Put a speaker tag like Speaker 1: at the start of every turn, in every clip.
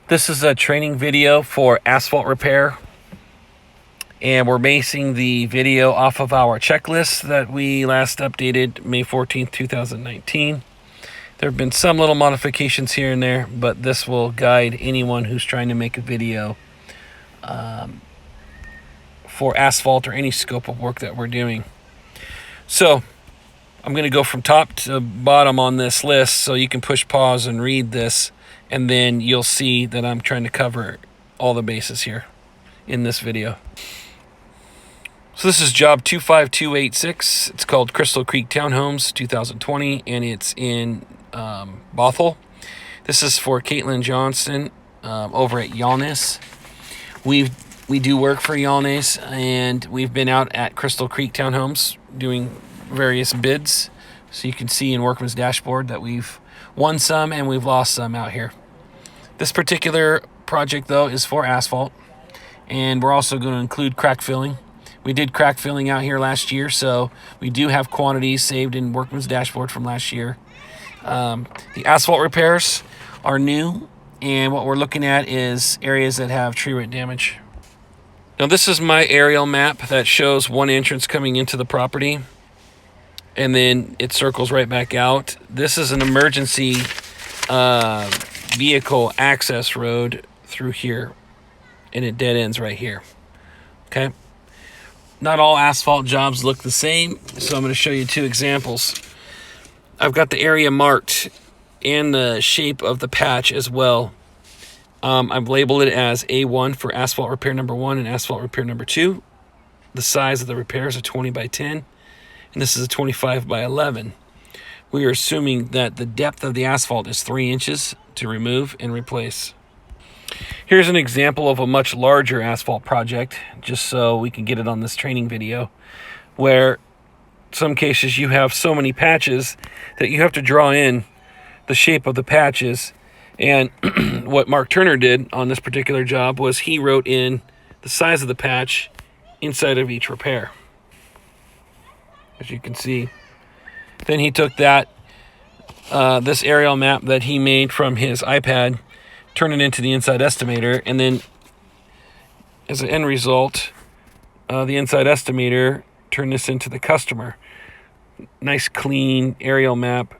Speaker 1: This is a training video for asphalt repair, and we're basing the video off of our checklist that we last updated May 14th, 2019. There have been some little modifications here and there, but this will guide anyone who's trying to make a video for asphalt or any scope of work that we're doing. So I'm going to go from top to bottom on this list so you can push pause and read this, and then you'll see that I'm trying to cover all the bases here in this video. So this is job 25286. It's called Crystal Creek Townhomes 2020, and it's in Bothell. This is for Caitlin Johnson over at Yalness. We do work for Yalness, and we've been out at Crystal Creek Townhomes doing various bids. So you can see in Workman's dashboard that we've won some and we've lost some out here. This particular project, though, is for asphalt, and we're also going to include crack filling. We did crack filling out here last year, so we do have quantities saved in Workman's dashboard from last year. The asphalt repairs are new, and what we're looking at is areas that have tree root damage. Now, this is my aerial map that shows one entrance coming into the property, and then it circles right back out. This is an emergency vehicle access road through here, and it dead ends right here. Okay. Not all asphalt jobs look the same, so I'm going to show you two examples. I've got the area marked and the shape of the patch as well. I've labeled it as A1 for asphalt repair number 1 and asphalt repair number 2. The size of the repair is a 20 by 10, and this is a 25 by 11. We are assuming that the depth of the asphalt is 3 inches to remove and replace. Here's an example of a much larger asphalt project, just so we can get it on this training video, where some cases you have so many patches that you have to draw in the shape of the patches. And what Mark Turner did on this particular job was he wrote in the size of the patch inside of each repair, as you can see. Then he took that this aerial map that he made from his iPad, turned it into the inside estimator, and then as an end result, the inside estimator turned this into the customer. Nice clean aerial map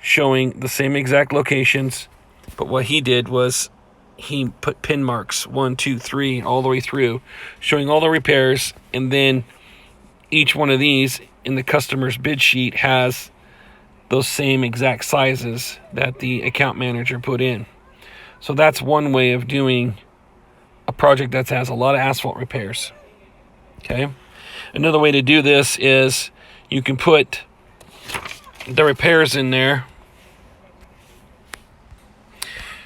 Speaker 1: showing the same exact locations, but what he did was he put pin marks 1, 2, 3 all the way through, showing all the repairs, and then each one of these in the customer's bid sheet has those same exact sizes that the account manager put in. So that's one way of doing a project that has a lot of asphalt repairs. Okay. Another way to do this is you can put the repairs in there.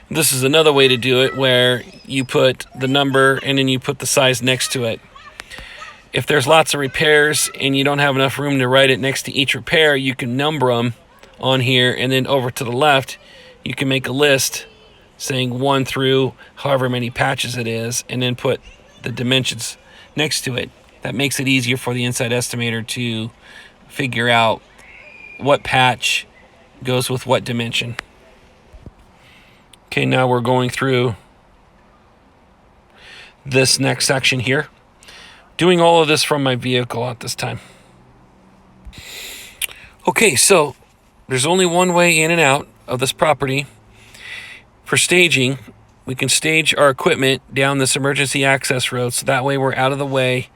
Speaker 1: This is another way to do it, where you put the number and then you put the size next to it. If there's lots of repairs and you don't have enough room to write it next to each repair, you can number them on here, and then over to the left, you can make a list saying 1 through however many patches it is, and then put the dimensions next to it. That makes it easier for the inside estimator to figure out what patch goes with what dimension. Okay, now we're going through this next section here. Doing all of this from my vehicle at this time. Okay, so there's only one way in and out of this property. For staging, we can stage our equipment down this emergency access road, so that way we're out of the way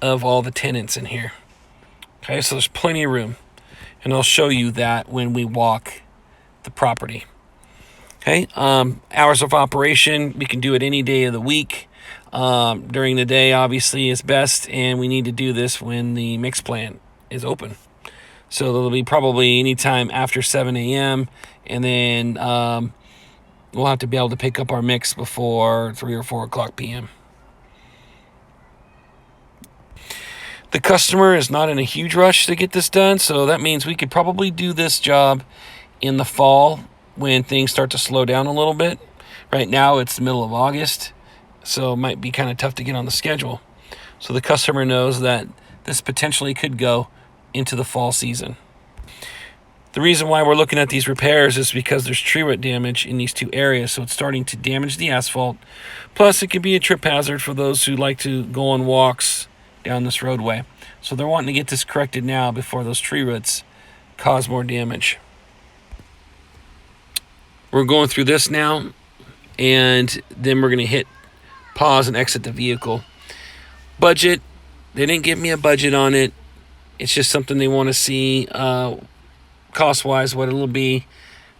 Speaker 1: of all the tenants in here. Okay, so there's plenty of room, and I'll show you that when we walk the property. Okay, hours of operation, we can do it any day of the week. During the day, obviously, is best, and we need to do this when the mix plant is open. So it'll be probably any time after 7 a.m., and then we'll have to be able to pick up our mix before 3 or 4 o'clock p.m. The customer is not in a huge rush to get this done, so that means we could probably do this job in the fall when things start to slow down a little bit. Right now, it's the middle of August, so it might be kind of tough to get on the schedule. So the customer knows that this potentially could go into the fall season. The reason why we're looking at these repairs is because there's tree root damage in these two areas, so it's starting to damage the asphalt. Plus, it can be a trip hazard for those who like to go on walks down this roadway. So they're wanting to get this corrected now before those tree roots cause more damage. We're going through this now, and then we're going to hit pause and exit the vehicle. Budget, they didn't give me a budget on it. It's just something they want to see cost-wise what it'll be.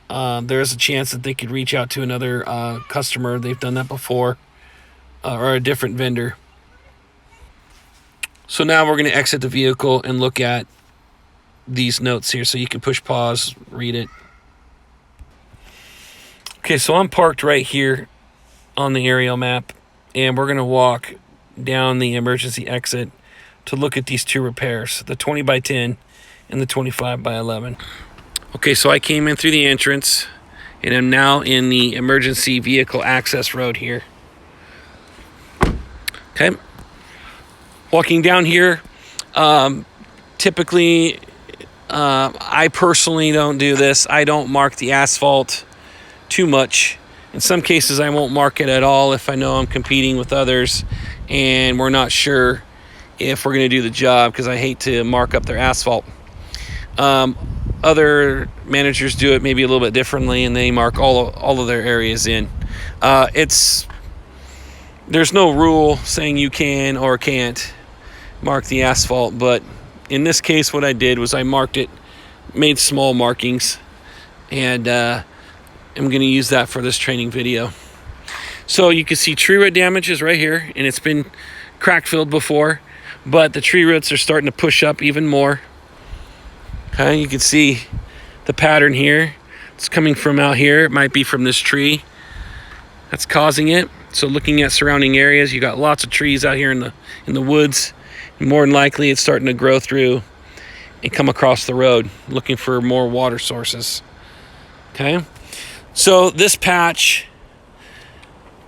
Speaker 1: There's a chance that they could reach out to another customer. They've done that before, or a different vendor. So now we're going to exit the vehicle and look at these notes here. So you can push pause, read it. Okay, so I'm parked right here on the aerial map, and we're going to walk down the emergency exit to look at these two repairs, the 20 by 10 and the 25 by 11. Okay, so I came in through the entrance, and I'm now in the emergency vehicle access road here. Okay. Walking down here, typically, I personally don't do this. I don't mark the asphalt too much. In some cases, I won't mark it at all if I know I'm competing with others and we're not sure if we're going to do the job, because I hate to mark up their asphalt. Other managers do it maybe a little bit differently, and they mark all of their areas in. There's no rule saying you can or can't mark the asphalt, but in this case, what I did was I marked it, made small markings, and I'm going to use that for this training video. So you can see tree root damage is right here, and it's been crack filled before, but the tree roots are starting to push up even more. Okay, you can see the pattern here. It's coming from out here. It might be from this tree that's causing it. So looking at surrounding areas, you got lots of trees out here in the woods. And more than likely, it's starting to grow through and come across the road, looking for more water sources. Okay, so this patch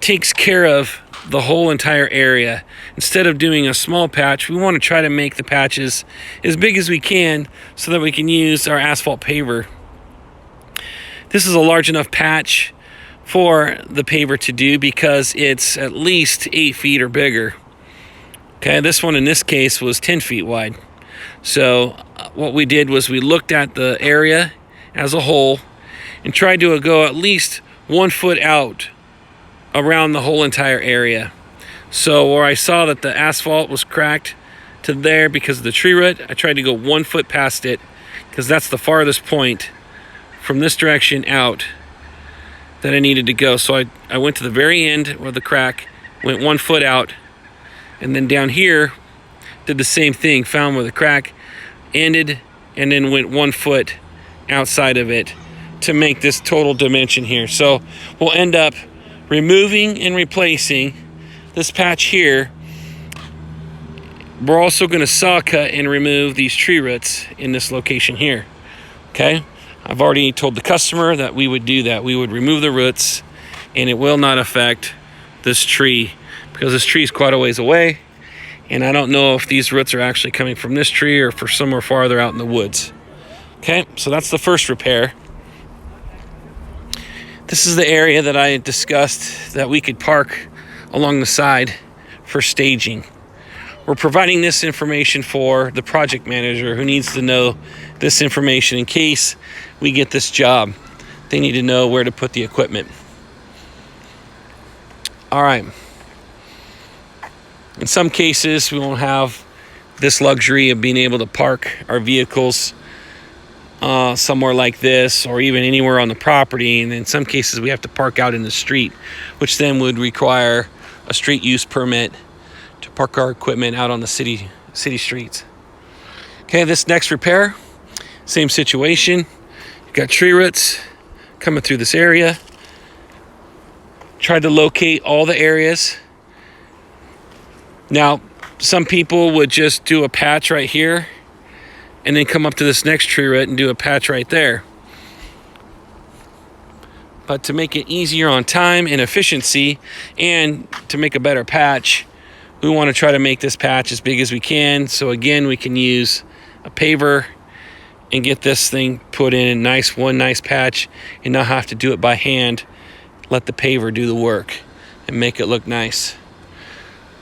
Speaker 1: takes care of the whole entire area. Instead of doing a small patch, we want to try to make the patches as big as we can so that we can use our asphalt paver. This is a large enough patch for the paver to do because it's at least 8 feet or bigger. Okay, this one in this case was 10 feet wide. So what we did was we looked at the area as a whole and tried to go at least 1 foot out around the whole entire area. So where I saw that the asphalt was cracked to there because of the tree root, I tried to go 1 foot past it, because that's the farthest point from this direction out that I needed to go. So I went to the very end where the crack went 1 foot out, and then down here did the same thing, found where the crack ended, and then went 1 foot outside of it to make this total dimension here. So we'll end up removing and replacing this patch here. We're also going to saw cut and remove these tree roots in this location here. Okay, I've already told the customer that we would do that. We would remove the roots, and it will not affect this tree because this tree is quite a ways away, and I don't know if these roots are actually coming from this tree or for somewhere farther out in the woods. Okay, so that's the first repair. This is the area that I discussed that we could park along the side for staging. We're providing this information for the project manager who needs to know this information in case we get this job. They need to know where to put the equipment. All right. In some cases, we won't have this luxury of being able to park our vehicles somewhere like this, or even anywhere on the property, and in some cases we have to park out in the street, which then would require a street use permit to park our equipment out on the city streets. Okay, this next repair, same situation. You've got tree roots coming through this area. Tried to locate all the areas. Now, some people would just do a patch right here and then come up to this next tree root and do a patch right there. But to make it easier on time and efficiency, and to make a better patch, we want to try to make this patch as big as we can. So again, we can use a paver and get this thing put in one nice patch and not have to do it by hand. Let the paver do the work and make it look nice.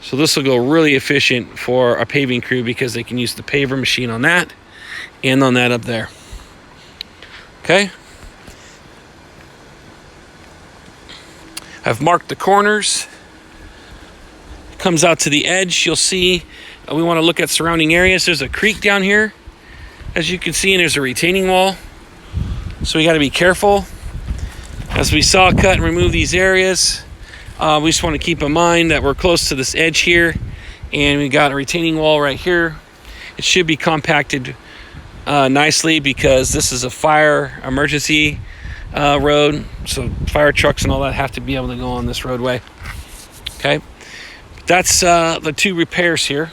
Speaker 1: So this will go really efficient for a paving crew because they can use the paver machine on that and on that up there. Okay. I've marked the corners. It comes out to the edge. You'll see we want to look at surrounding areas. There's a creek down here, as you can see, and there's a retaining wall. So we got to be careful. As we saw cut and remove these areas, we just want to keep in mind that we're close to this edge here, and we got a retaining wall right here. It should be compacted nicely because this is a fire emergency road, so fire trucks and all that have to be able to go on this roadway. Okay, that's the two repairs here.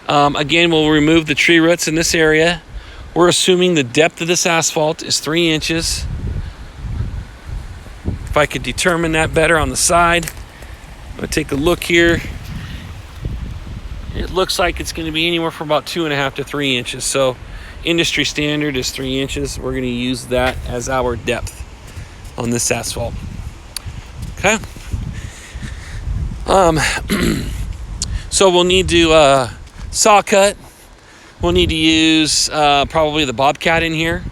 Speaker 1: Again, we'll remove the tree roots in this area. We're assuming the depth of this asphalt is 3 inches. If I could determine that better on the side, I'm going to take a look here. It looks like it's going to be anywhere from about 2.5 to 3 inches. So industry standard is 3 inches. We're going to use that as our depth on this asphalt. Okay. So we'll need to saw cut. We'll need to use probably the Bobcat in here.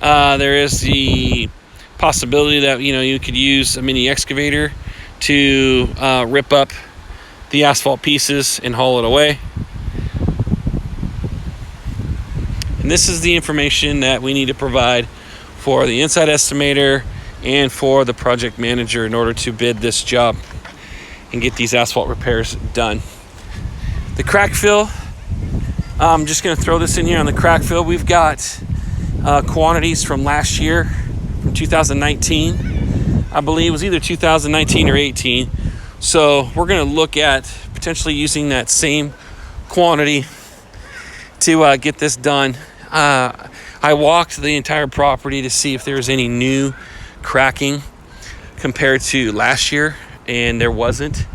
Speaker 1: There is the possibility that you could use a mini excavator to rip up the asphalt pieces and haul it away. And this is the information that we need to provide for the inside estimator and for the project manager in order to bid this job and get these asphalt repairs done. The crack fill, I'm just going to throw this in here on the crack fill. We've got quantities from last year, from 2019. I believe it was either 2019 or 18. So we're going to look at potentially using that same quantity to get this done. I walked the entire property to see if there was any new cracking compared to last year, and there wasn't.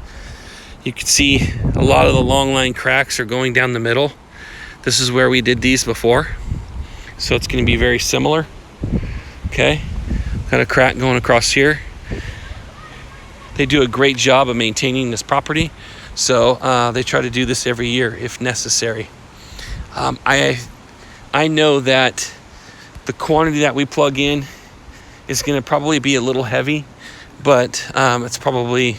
Speaker 1: You can see a lot of the long line cracks are going down the middle. This is where we did these before, so it's going to be very similar. Okay, got a crack going across here. They do a great job of maintaining this property, so they try to do this every year if necessary. I know that the quantity that we plug in is going to probably be a little heavy, but it's probably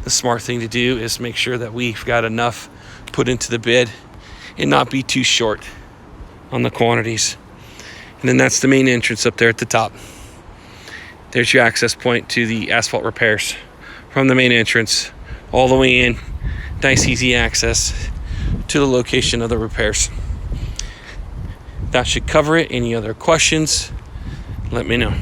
Speaker 1: the smart thing to do is make sure that we've got enough put into the bid and not be too short on the quantities. And then that's the main entrance up there at the top. There's your access point to the asphalt repairs from the main entrance all the way in. Nice, easy access to the location of the repairs. That should cover it. Any other questions, let me know.